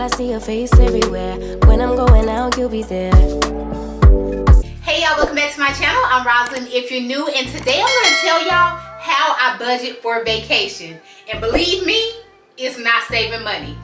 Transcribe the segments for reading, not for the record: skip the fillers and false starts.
I see your face everywhere. When I'm going out, you'll be there. Hey y'all, welcome back to my channel. I'm Rosalind if you're new, and today I'm going to tell y'all how I budget for vacation. And believe me, it's not saving money.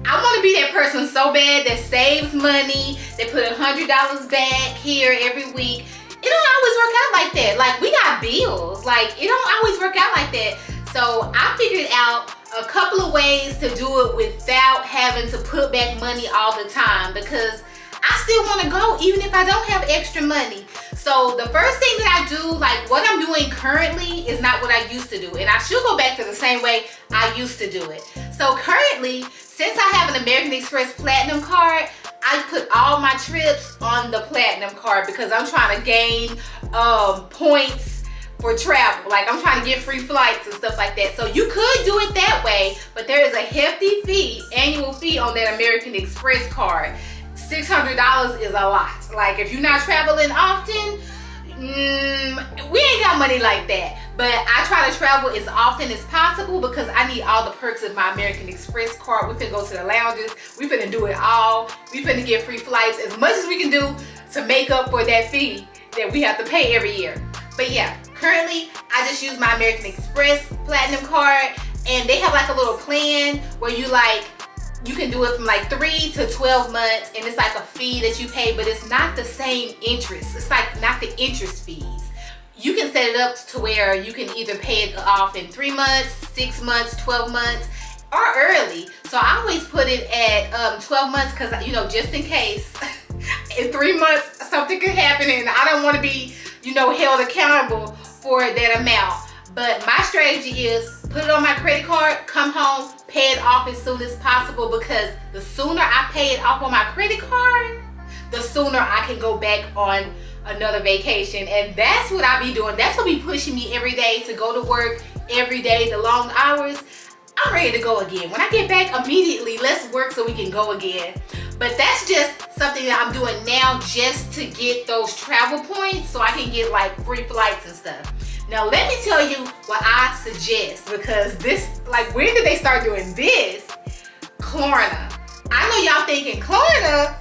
I want to be that person so bad that saves money, that put $100 back here every week. It don't always work out like that. Like, we got bills. Like, it don't always work out like that. So I figured out a couple of ways to do it without having to put back money all the time, because I still want to go even if I don't have extra money. So the first thing that I do, like what I'm doing currently, is not what I used to do. And I should go back to the same way I used to do it. So currently, since I have an American Express Platinum card, I put all my trips on the Platinum card because I'm trying to gain points for travel. Like, I'm trying to get free flights and stuff like that. So you could do it that way, but there is a hefty fee, annual fee on that American Express card. $600 is a lot. Like, if you're not traveling often, we ain't got money like that. But I try to travel as often as possible because I need all the perks of my American Express card. We finna go to the lounges. We finna do it all. We finna get free flights, as much as we can do to make up for that fee that we have to pay every year. But yeah, currently I just use my American Express Platinum card, and they have like a little plan where you can do it from like 3 to 12 months, and it's like a fee that you pay, but it's not the same interest. It's like not the interest fees. You can set it up to where you can either pay it off in 3 months, 6 months, 12 months, or early. So I always put it at 12 months because, you know, just in case in 3 months something could happen and I don't want to be, you know, held accountable for that amount. But my strategy is put it on my credit card, come home, pay it off as soon as possible, because the sooner I pay it off on my credit card, the sooner I can go back on another vacation. And that's what I be doing. That's what be pushing me every day to go to work every day, the long hours. I'm ready to go again. When I get back immediately, let's work so we can go again. But that's just something that I'm doing now just to get those travel points so I can get like free flights and stuff. Now let me tell you what I suggest, because this, like, when did they start doing this? Klarna. I know y'all thinking Klarna,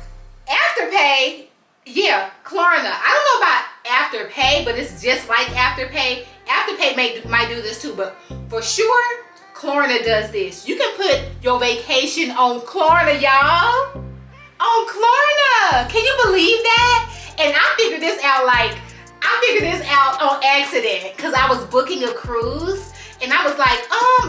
Afterpay. Yeah, Klarna. I don't know about Afterpay, but it's just like Afterpay. Afterpay might do this too, but for sure, Klarna does this. You can put your vacation on Klarna, y'all. On Klarna. Can you believe that? And I figured this out on accident because I was booking a cruise, and I was like,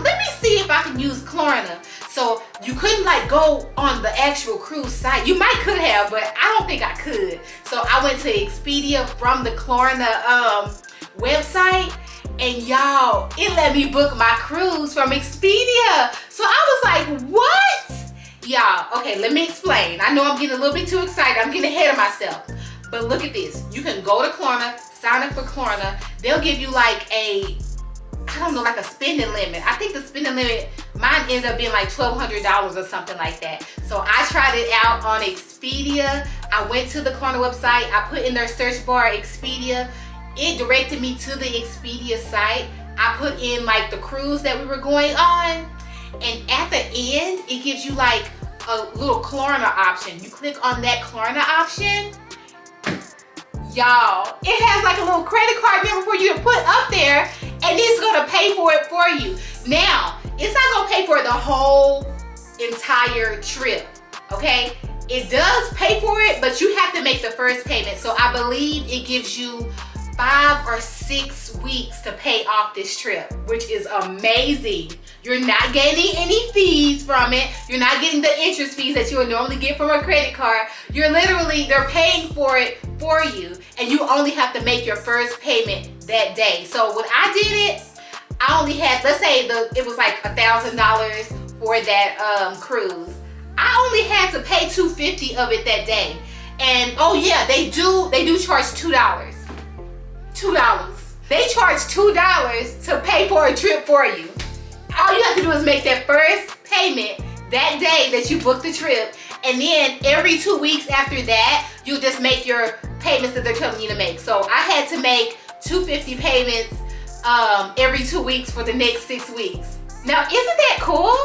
let me see if I can use Klarna. So you couldn't like go on the actual cruise site. You might could have, but I don't think I could. So I went to Expedia from the Klarna website, and y'all, it let me book my cruise from Expedia. So I was like, what? Y'all, okay, let me explain. I know I'm getting a little bit too excited. I'm getting ahead of myself. But look at this. You can go to Klarna, sign up for Klarna. They'll give you like a spending limit. I think the spending limit, mine ended up being like $1,200 or something like that. So I tried it out on Expedia. I went to the Klarna website. I put in their search bar Expedia. It directed me to the Expedia site. I put in like the cruise that we were going on. And at the end, it gives you like a little Klarna option. You click on that Klarna option. Y'all, it has like a little credit card number for you to put up there, and it's gonna pay for it for you. Now, it's not gonna pay for the whole entire trip, okay? It does pay for it, but you have to make the first payment. So I believe it gives you 5 or 6 weeks to pay off this trip, which is amazing. You're not getting any fees from it. You're not getting the interest fees that you would normally get from a credit card. They're paying for it for you, and you only have to make your first payment that day. So when I did it, I only had, let's say it was like $1,000 for that cruise. I only had to pay $250 of it that day. And oh yeah, they do charge $2. They charge $2 to pay for a trip for you. All you have to do is make that first payment that day that you booked the trip, and then every 2 weeks after that, you just make your payments that they're telling you to make. So I had to make $250 payments every 2 weeks for the next 6 weeks. Now, isn't that cool?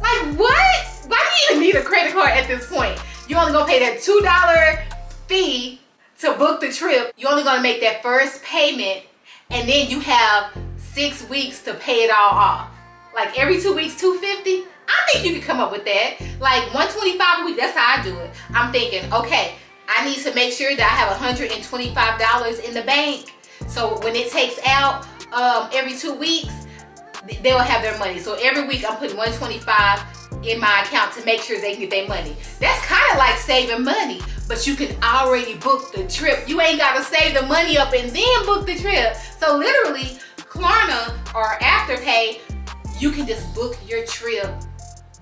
Like, what? Why do you even need a credit card card at this point. You only gonna pay that $2 fee to book the trip. You're only gonna make that first payment, and then you have 6 weeks to pay it all off. Like every 2 weeks, $250. I think you could come up with that. Like $125 a week, that's how I do it. I'm thinking, okay, I need to make sure that I have $125 in the bank. So when it takes out every 2 weeks, they'll have their money. So every week I'm putting $125 in my account to make sure they get their money. That's kind of like saving money, but you can already book the trip. You ain't got to save the money up and then book the trip. So literally, Klarna or Afterpay, you can just book your trip,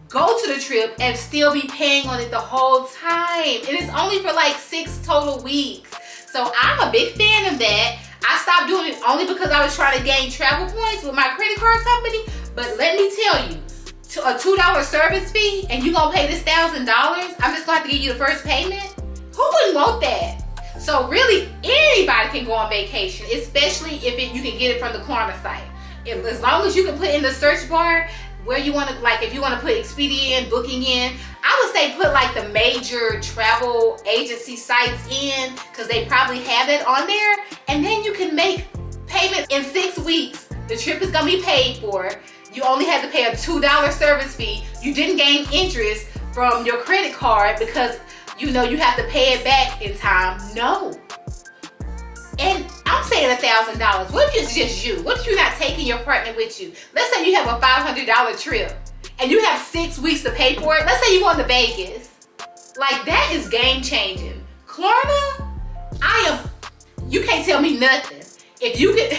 go to the trip, and still be paying on it the whole time. And it's only for like 6 total weeks. So I'm a big fan of that. I stopped doing it only because I was trying to gain travel points with my credit card company. But let me tell you, a $2 service fee and you gonna pay this $1,000, I'm just gonna have to give you the first payment? Who wouldn't want that? So really, anybody can go on vacation, especially if you can get it from the Klarna site. As long as you can put in the search bar where you want to, like if you want to put Expedia in, Booking in, I would say put like the major travel agency sites in, because they probably have it on there, and then you can make payments in 6 weeks. The trip is gonna be paid for. You only had to pay a $2 service fee. You didn't gain interest from your credit card because you know you have to pay it back in time. No. And I'm saying $1,000. What if it's just you? What if you're not taking your partner with you? Let's say you have a $500 trip and you have 6 weeks to pay for it. Let's say you're going to Vegas. Like, that is game changing. Klarna, you can't tell me nothing. If you could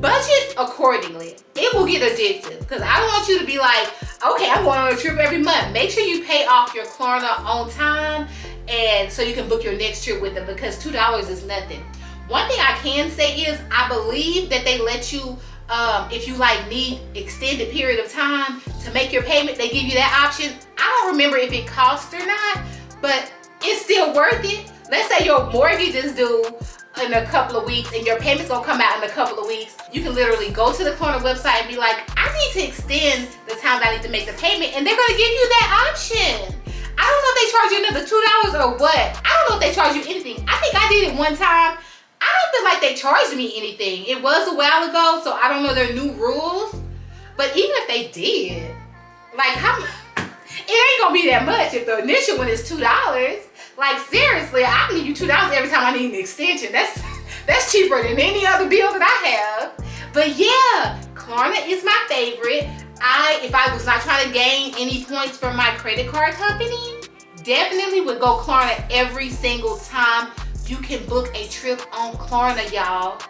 budget accordingly, it will get addictive. Because I don't want you to be like, okay, I'm going on a trip every month. Make sure you pay off your Klarna on time, and so you can book your next trip with them, because $2 is nothing. One thing I can say is I believe that they let you, if you like need extended period of time to make your payment, they give you that option. I don't remember if it costs or not, but it's still worth it. Let's say your mortgage is due in a couple of weeks and your payment's gonna come out in a couple of weeks. You can literally go to the Klarna website and be like, I need to extend the time that I need to make the payment, and they're gonna give you that option. I don't know if they charge you another $2 or what. I don't know if they charge you anything. I think I did it one time. I don't feel like they charged me anything. It was a while ago, so I don't know their new rules. But even if they did, like, it ain't gonna be that much if the initial one is $2. Like, seriously, I can give you $2 every time I need an extension. That's cheaper than any other bill that I have. But yeah, Klarna is my favorite. If I was not trying to gain any points from my credit card company, definitely would go Klarna every single time. You can book a trip on Klarna, y'all.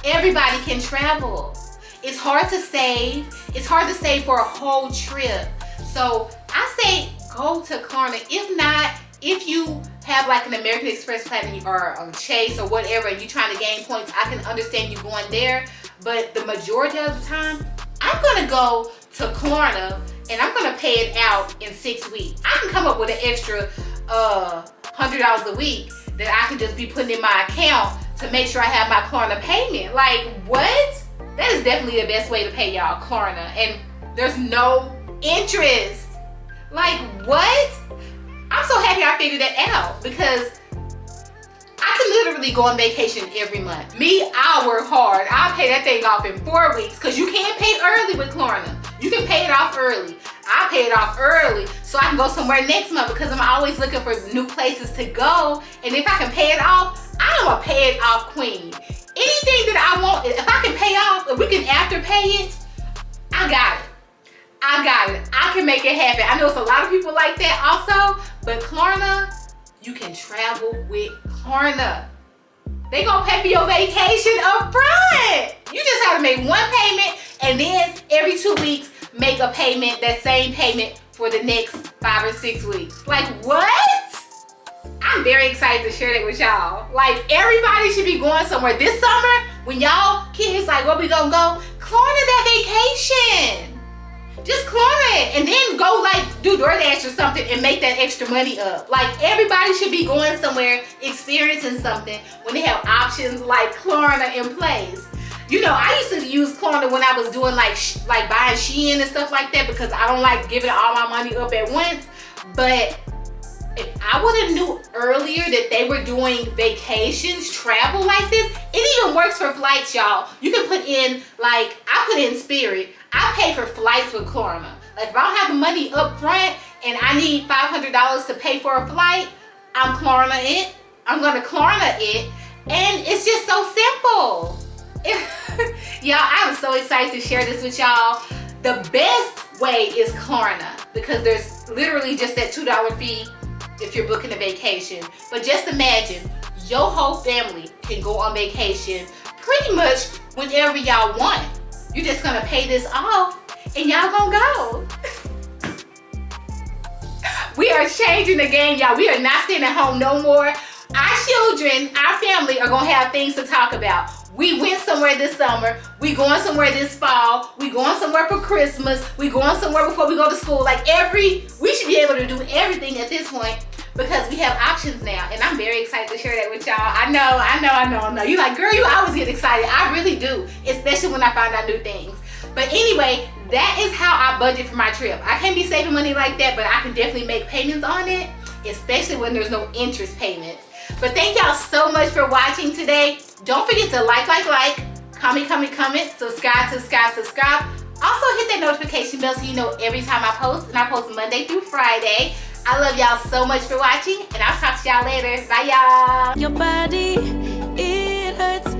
Everybody can travel. It's hard to save. It's hard to save for a whole trip. So I say go to Klarna. If not, if you have like an American Express plan or a Chase or whatever, and you're trying to gain points, I can understand you going there. But the majority of the time, I'm gonna go to Klarna and I'm gonna pay it out in 6 weeks. I can come up with an extra $100 a week that I can just be putting in my account to make sure I have my Klarna payment. Like, what? That is definitely the best way to pay y'all, Klarna. And there's no interest. Like, what? I'm so happy I figured that out, because I could literally go on vacation every month. Me, I'll work hard. I'll pay that thing off in 4 weeks, because you can't pay early with Klarna. You can pay it off early. I pay it off early so I can go somewhere next month, because I'm always looking for new places to go. And if I can pay it off, I'm a pay it off queen. Anything that I want, if I can pay off, if we can afterpay it, I got it. I got it. I can make it happen. I know it's a lot of people like that also, but Klarna, you can travel with Klarna. They gonna pay for your vacation up front. You just have to make one payment, and then every 2 weeks, make a payment, that same payment for the next 5 or 6 weeks. Like, what? I'm very excited to share that with y'all. Like, everybody should be going somewhere this summer. When y'all kids like, where we gonna go? Klarna that vacation. Just Klarna it, and then go like do DoorDash or something and make that extra money up. Like, everybody should be going somewhere, experiencing something when they have options like Klarna in place. You know, I used to use Klarna when I was doing like buying Shein and stuff like that, because I don't like giving all my money up at once. But if I would have knew earlier that they were doing vacations, travel like this, it even works for flights, y'all. You can put in, like, I put in Spirit. I pay for flights with Klarna. Like, if I don't have the money up front and I need $500 to pay for a flight, I'm Klarna it. I'm gonna Klarna it. And it's just so simple. Y'all, I'm so excited to share this with y'all. The best way is Klarna because there's literally just that $2 fee if you're booking a vacation. But just imagine, your whole family can go on vacation pretty much whenever y'all want. You're just gonna pay this off and y'all gonna go. We are changing the game, y'all. We are not staying at home no more. Our children, our family are gonna have things to talk about. We went somewhere this summer. We going somewhere this fall. We going somewhere for Christmas. We going somewhere before we go to school. Like we should be able to do everything at this point because we have options now. And I'm very excited to share that with y'all. I know. You like, girl, you always get excited. I really do, especially when I find out new things. But anyway, that is how I budget for my trip. I can't be saving money like that, but I can definitely make payments on it, especially when there's no interest payments. But thank y'all so much for watching today. Don't forget to like, comment, subscribe. Also hit that notification bell so you know every time I post, and I post Monday through Friday. I love y'all so much for watching, and I'll talk to y'all later. Bye, y'all. Your body, it hurts.